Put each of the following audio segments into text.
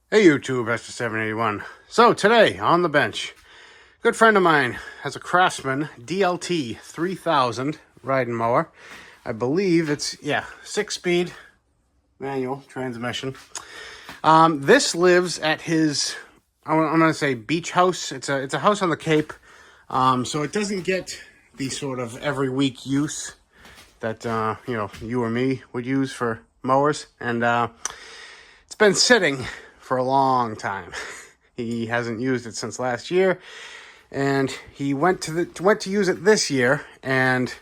Hey YouTube, Esther781. So today on the bench, a good friend of mine has a Craftsman DLT 3000 riding mower. I believe it's 6-speed manual transmission. This lives at his, I'm gonna say beach house. It's a house on the Cape, so it doesn't get the sort of every week use that you or me would use for mowers, and it's been sitting for a long time. He hasn't used it since last year, and he went to use it this year, and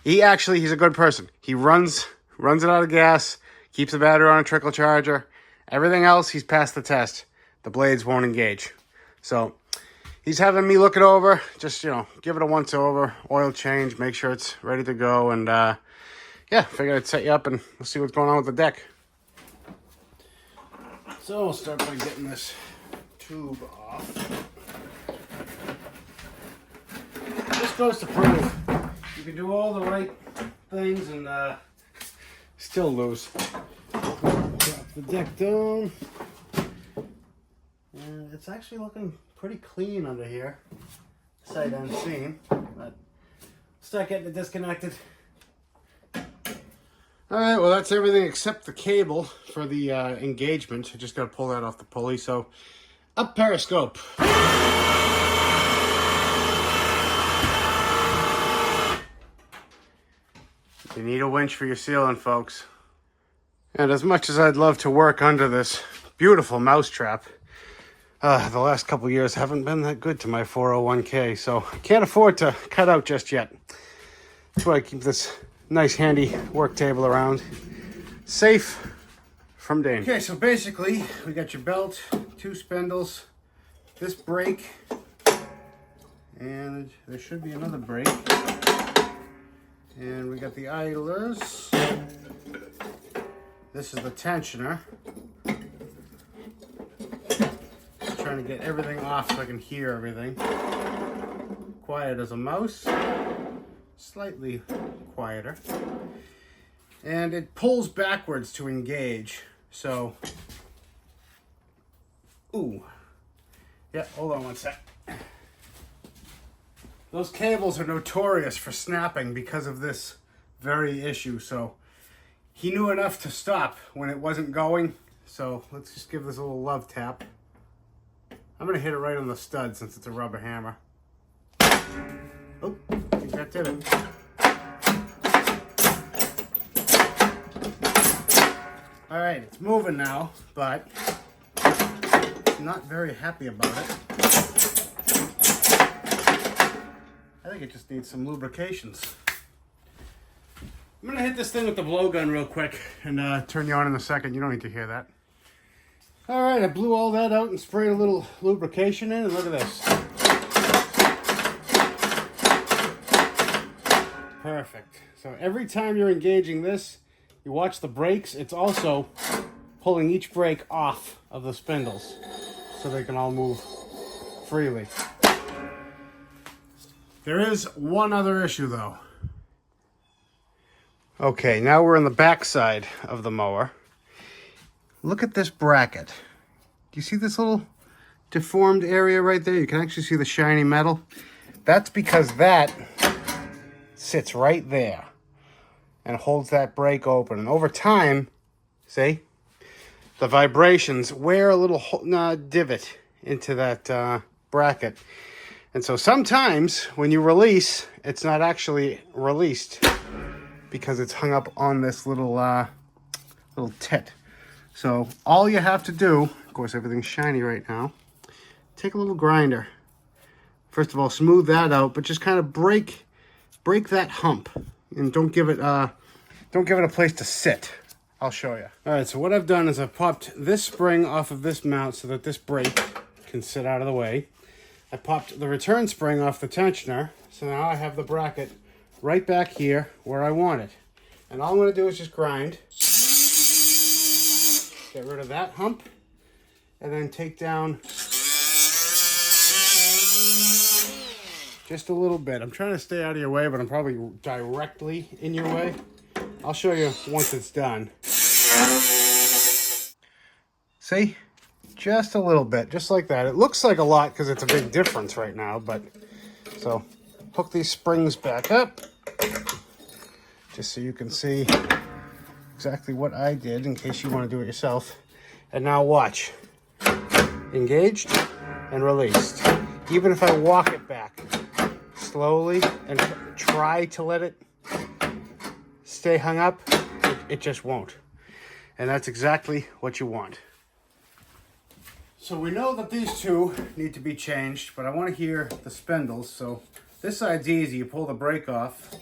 he's a good person. He runs it out of gas, keeps the battery on a trickle charger. Everything else, he's passed the test. The blades won't engage. So he's having me look it over, just, give it a once over, oil change, make sure it's ready to go, and figured I'd set you up and we'll see what's going on with the deck. So we'll start by getting this tube off. This goes to prove you can do all the right things and still lose. Drop the deck down. And it's actually looking pretty clean under here. Sight unseen. But start getting it disconnected. Alright, well that's everything except the cable for the engagement. I just got to pull that off the pulley, so up periscope. You need a winch for your ceiling, folks. And as much as I'd love to work under this beautiful mousetrap, the last couple years haven't been that good to my 401k, so I can't afford to cut out just yet. That's why I keep this nice handy work table around, safe from danger. Okay, so basically we got your belt, 2 spindles, this brake, and there should be another brake, and we got the idlers. This is the tensioner. Just trying to get everything off so I can hear everything. Quiet as a mouse. Slightly quieter, and it pulls backwards to engage. So, hold on one sec. Those cables are notorious for snapping because of this very issue. So he knew enough to stop when it wasn't going. So let's just give this a little love tap. I'm gonna hit it right on the stud since it's a rubber hammer. Oh, I think that did it. All right, it's moving now, but I'm not very happy about it. I think it just needs some lubrications. I'm gonna hit this thing with the blowgun real quick and turn you on in a second. You don't need to hear that. All right, I blew all that out and sprayed a little lubrication in, and look at this. Perfect. So every time you're engaging this, you watch the brakes. It's also pulling each brake off of the spindles so they can all move freely. There is one other issue though. Okay, now we're on the back side of the mower. Look at this bracket. Do you see this little deformed area right there? You can actually see the shiny metal. That's because that sits right there and holds that brake open. And over time, see, the vibrations wear a little divot into that bracket. And so sometimes when you release, it's not actually released because it's hung up on this little tit. So all you have to do, of course everything's shiny right now, take a little grinder. First of all, smooth that out, but just kind of break that hump, and don't give it a place to sit. I'll show you. All right, so what I've done is I've popped this spring off of this mount so that this brake can sit out of the way. I popped the return spring off the tensioner, so now I have the bracket right back here where I want it. And all I'm gonna do is just grind, get rid of that hump, and then take down just a little bit. I'm trying to stay out of your way, but I'm probably directly in your way. I'll show you once it's done. See? just a little bit, just like that. It looks like a lot because it's a big difference right now, but so hook these springs back up just so you can see exactly what I did in case you want to do it yourself. And now watch. Engaged and released. Even if I walk it back slowly and try to let it stay hung up, it just won't. And that's exactly what you want. So we know that these two need to be changed, but I want to hear the spindles. So this side's easy. You pull the brake off,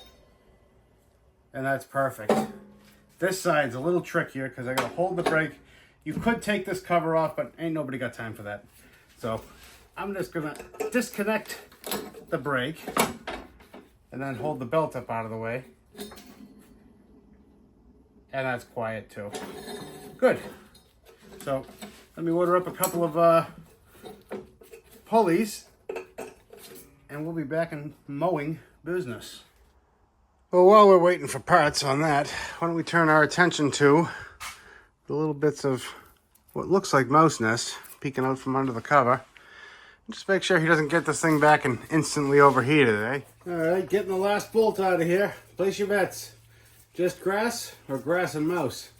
and that's perfect. This side's a little trickier because I got to hold the brake. You could take this cover off, but ain't nobody got time for that. So I'm just going to disconnect the brake and then hold the belt up out of the way. And that's quiet too. Good. So let me order up a couple of pulleys and we'll be back in mowing business. Well, while we're waiting for parts on that, why don't we turn our attention to the little bits of what looks like mouse nest peeking out from under the cover. Just make sure he doesn't get this thing back and instantly overheat it, eh? All right, getting the last bolt out of here. Place your bets. Just grass or grass and mouse?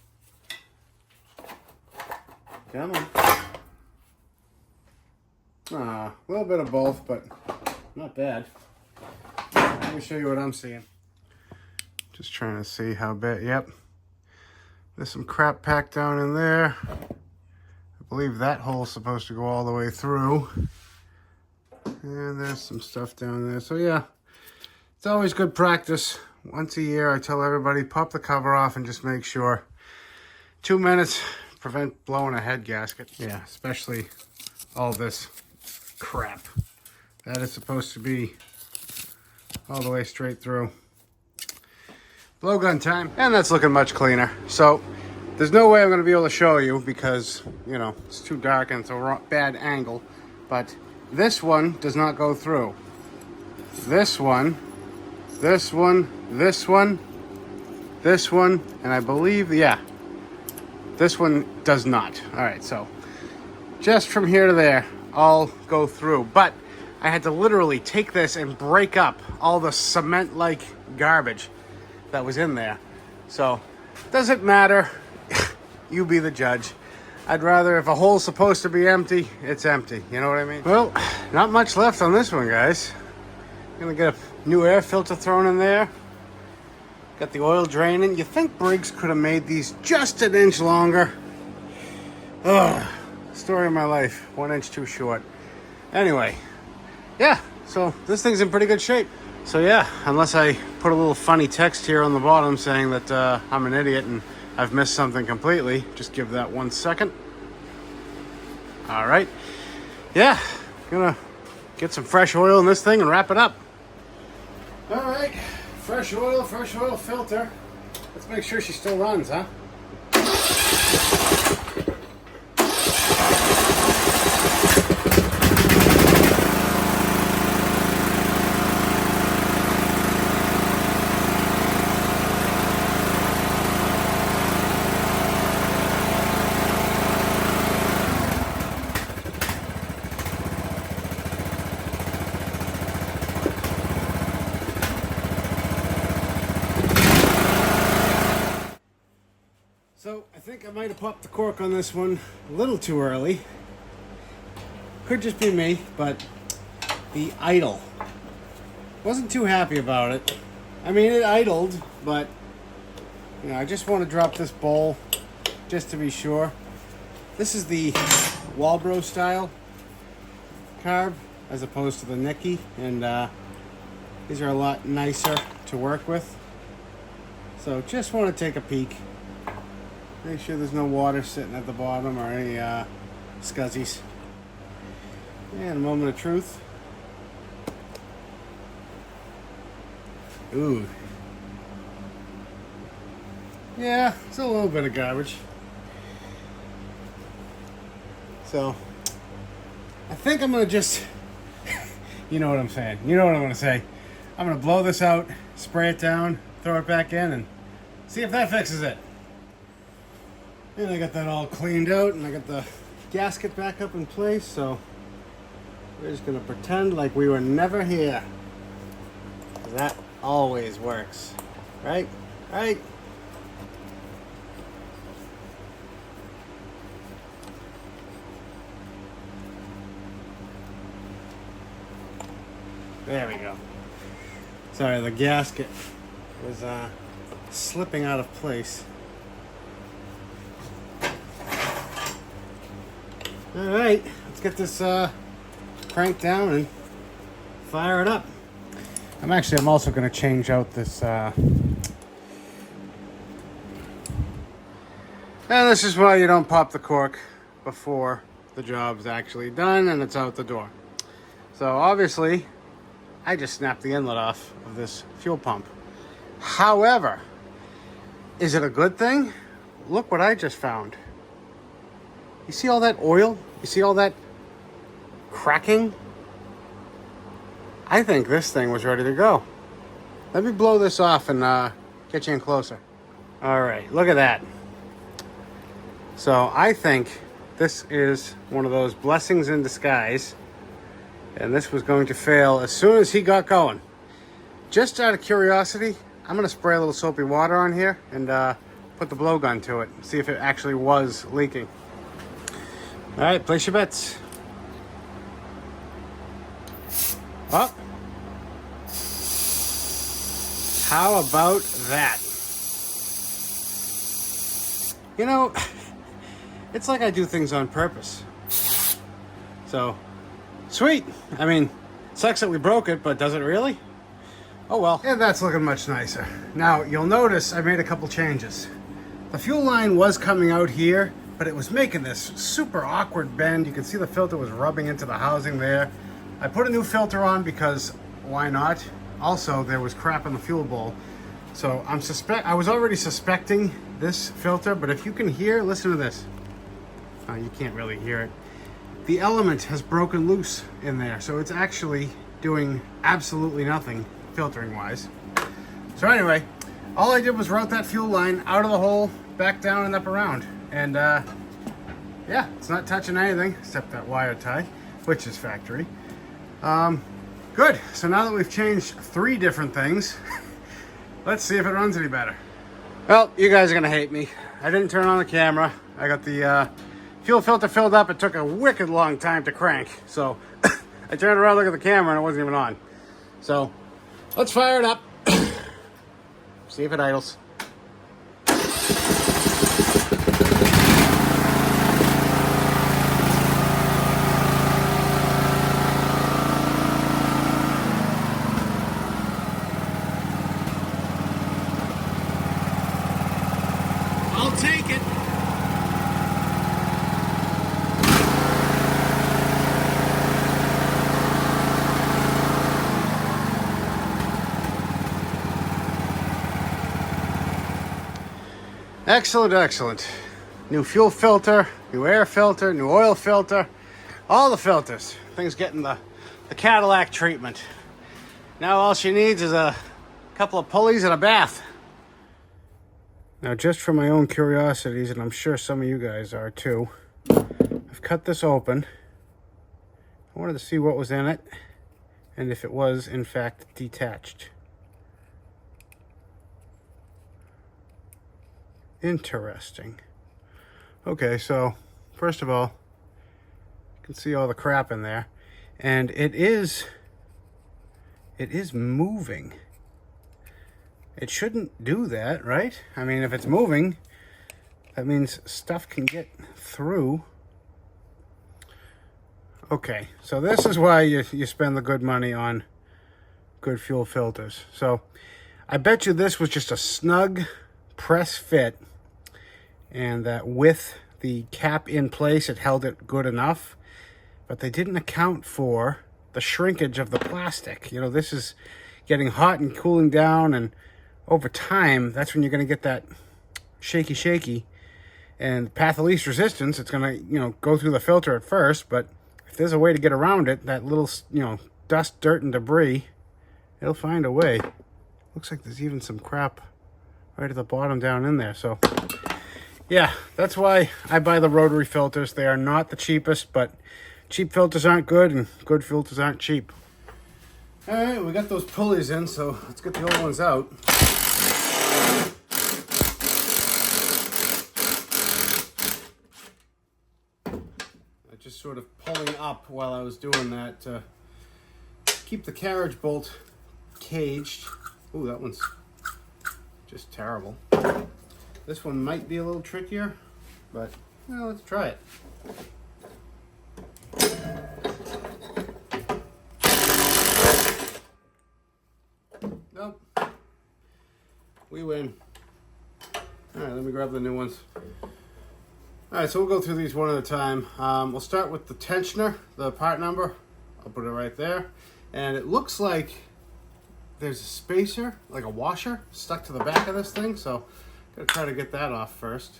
Come on. A little bit of both, but not bad. Let me show you what I'm seeing. Just trying to see how bad. Yep. There's some crap packed down in there. I believe that hole's supposed to go all the way through. And there's some stuff down there. So yeah, it's always good practice. Once a year, I tell everybody, pop the cover off and just make sure. 2 minutes, prevent blowing a head gasket. Yeah, especially all this crap. That is supposed to be all the way straight through. Blowgun time. And that's looking much cleaner. So there's no way I'm going to be able to show you because, you know, it's too dark and it's a bad angle. But this one does not go through. This one, this one, this one, this one, and I believe, yeah, this one does not. All right, so just from here to there, I'll go through. But I had to literally take this and break up all the cement-like garbage that was in there. So, doesn't matter. You be the judge. I'd rather, if a hole's supposed to be empty, it's empty. You know what I mean? Well, not much left on this one, guys. Gonna get a new air filter thrown in there. Got the oil draining. You think Briggs could have made these just an inch longer? Ugh. Story of my life. 1 inch too short. Anyway, yeah, so this thing's in pretty good shape. So yeah, unless I put a little funny text here on the bottom saying that I'm an idiot and I've missed something completely, just give that 1 second. All right. Yeah, gonna get some fresh oil in this thing and wrap it up. All right, fresh oil filter. Let's make sure she still runs, huh? So I think I might have popped the cork on this one a little too early. Could just be me, but the idle. Wasn't too happy about it. I mean, it idled, but you know, I just want to drop this bowl just to be sure. This is the Walbro style carb as opposed to the Nicky, and these are a lot nicer to work with. So just want to take a peek. Make sure there's no water sitting at the bottom or any scuzzies. And a moment of truth. Ooh. Yeah, it's a little bit of garbage. So, I think I'm going to just, you know what I'm saying. You know what I'm going to say. I'm going to blow this out, spray it down, throw it back in, and see if that fixes it. And I got that all cleaned out, and I got the gasket back up in place, so we're just gonna pretend like we were never here. That always works, right? Right? There we go. Sorry, the gasket was slipping out of place. All right, let's get this cranked down and fire it up. I'm also going to change out this. And this is why you don't pop the cork before the job's actually done and it's out the door. So obviously, I just snapped the inlet off of this fuel pump. However, is it a good thing? Look what I just found. You see all that oil? You see all that cracking? I think this thing was ready to go. Let me blow this off and get you in closer. All right, look at that. So I think this is one of those blessings in disguise. And this was going to fail as soon as he got going. Just out of curiosity, I'm going to spray a little soapy water on here and put the blowgun to it. See if it actually was leaking. All right, place your bets. Up. How about that? You know, it's like I do things on purpose. So, sweet. I mean, sucks that we broke it, but does it really? Oh well. And that's looking much nicer. Now, you'll notice I made a couple changes. The fuel line was coming out here, but it was making this super awkward bend. You can see the filter was rubbing into the housing there. I put a new filter on because why not? Also, there was crap in the fuel bowl. So I was already suspecting this filter, but if you can hear, listen to this. Oh, you can't really hear it. The element has broken loose in there, so it's actually doing absolutely nothing filtering wise. So anyway, all I did was route that fuel line out of the hole, back down and up around. And yeah, it's not touching anything except that wire tie, which is factory. Good, so now that we've changed 3 different things, let's see if it runs any better. Well, you guys are gonna hate me. I didn't turn on the camera. I got the fuel filter filled up. It took a wicked long time to crank. So I turned around, look at the camera, and it wasn't even on. So let's fire it up. See if it idles. I'll take it. Excellent, excellent. New fuel filter, new air filter, new oil filter, all the filters. Thing's getting the Cadillac treatment. Now all she needs is a couple of pulleys and a bath. Now just for my own curiosities, and I'm sure some of you guys are too, I've cut this open. I wanted to see what was in it and if it was in fact detached. Interesting. Okay, so first of all, you can see all the crap in there, and it is moving. It shouldn't do that, right? I mean, if it's moving, that means stuff can get through. Okay, so this is why you spend the good money on good fuel filters. So I bet you this was just a snug press fit, and that with the cap in place, it held it good enough, but they didn't account for the shrinkage of the plastic. You know, this is getting hot and cooling down, and over time, that's when you're going to get that shaky, and path of least resistance. It's going to, you know, go through the filter at first, but if there's a way to get around it, that little, you know, dust, dirt, and debris, it'll find a way. Looks like there's even some crap right at the bottom down in there. So Yeah, that's why I buy the rotary filters. They are not the cheapest, but cheap filters aren't good and good filters aren't cheap. All right, we got those pulleys in, so let's get the old ones out. I just sort of pulling up while I was doing that to keep the carriage bolt caged. Ooh, that one's just terrible. This one might be a little trickier, but well, let's try it. Nope. We win. Alright, let me grab the new ones. Alright, so we'll go through these one at a time. We'll start with the tensioner, the part number. I'll put it right there. And it looks like there's a spacer, like a washer, stuck to the back of this thing, so I'm gonna try to get that off first.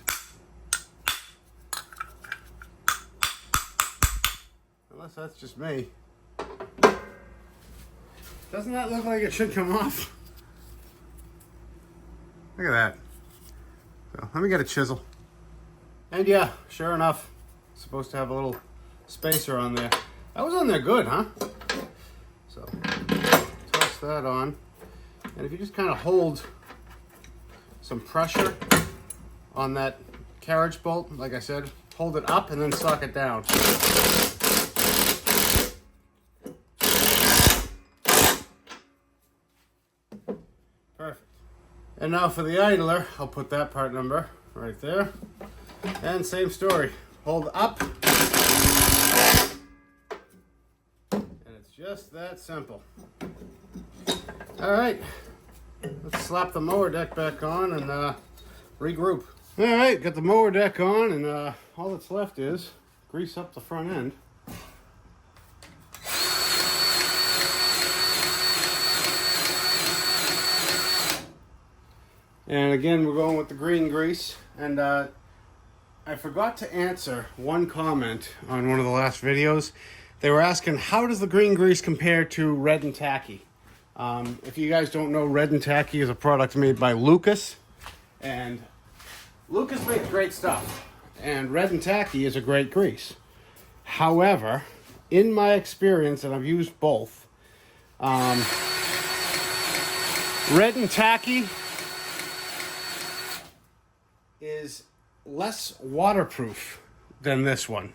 Unless that's just me. Doesn't that look like it should come off? Look at that. So let me get a chisel. And yeah, sure enough, it's supposed to have a little spacer on there. That was on there good, huh? So toss that on. And if you just kind of hold some pressure on that carriage bolt, like I said, hold it up and then sock it down. Perfect. And now for the idler, I'll put that part number right there. And same story. Hold up. And it's just that simple. Alright. Let's slap the mower deck back on and regroup. Alright, got the mower deck on, and all that's left is grease up the front end. And again, we're going with the green grease. And I forgot to answer one comment on one of the last videos. They were asking, how does the green grease compare to Red and Tacky? If you guys don't know, Red and Tacky is a product made by Lucas. And Lucas makes great stuff. And Red and Tacky is a great grease. However, in my experience, and I've used both, Red and Tacky is less waterproof than this one.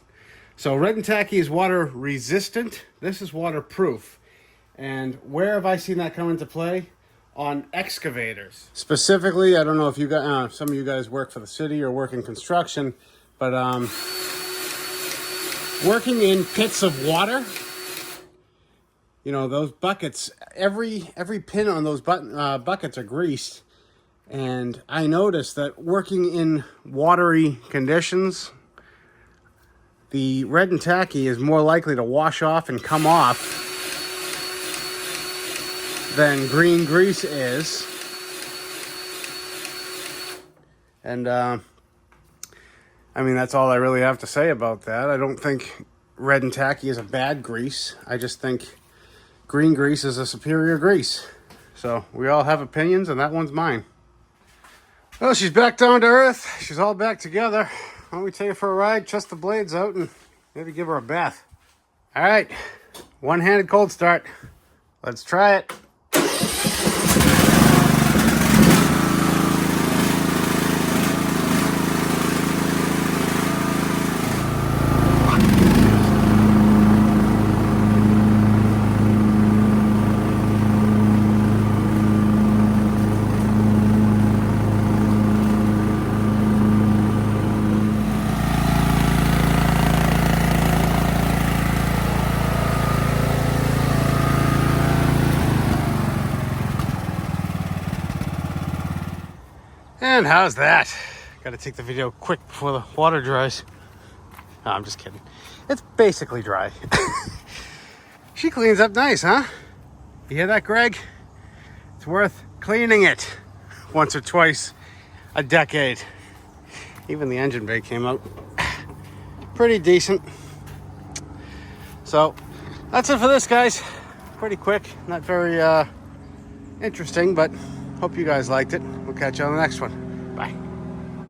So Red and Tacky is water resistant. This is waterproof. And where have I seen that come into play? On excavators. Specifically, I don't know if you guys, some of you guys work for the city or work in construction, but working in pits of water, you know, those buckets, every pin on those buckets are greased. And I noticed that working in watery conditions, the Red and Tacky is more likely to wash off and come off than green grease is. And I mean, that's all I really have to say about that. I don't think Red and Tacky is a bad grease. I just think green grease is a superior grease. So we all have opinions, and that one's mine. Well, she's back down to earth. She's all back together. Why don't we take her for a ride, chest the blades out, and maybe give her a bath. All right, one-handed cold start. Let's try it. And how's that? Got to take the video quick before the water dries. No, I'm just kidding. It's basically dry. She cleans up nice, huh? You hear that, Greg? It's worth cleaning it once or twice a decade. Even the engine bay came out pretty decent. So that's it for this, guys. Pretty quick, not very interesting, but hope you guys liked it. We'll catch you on the next one.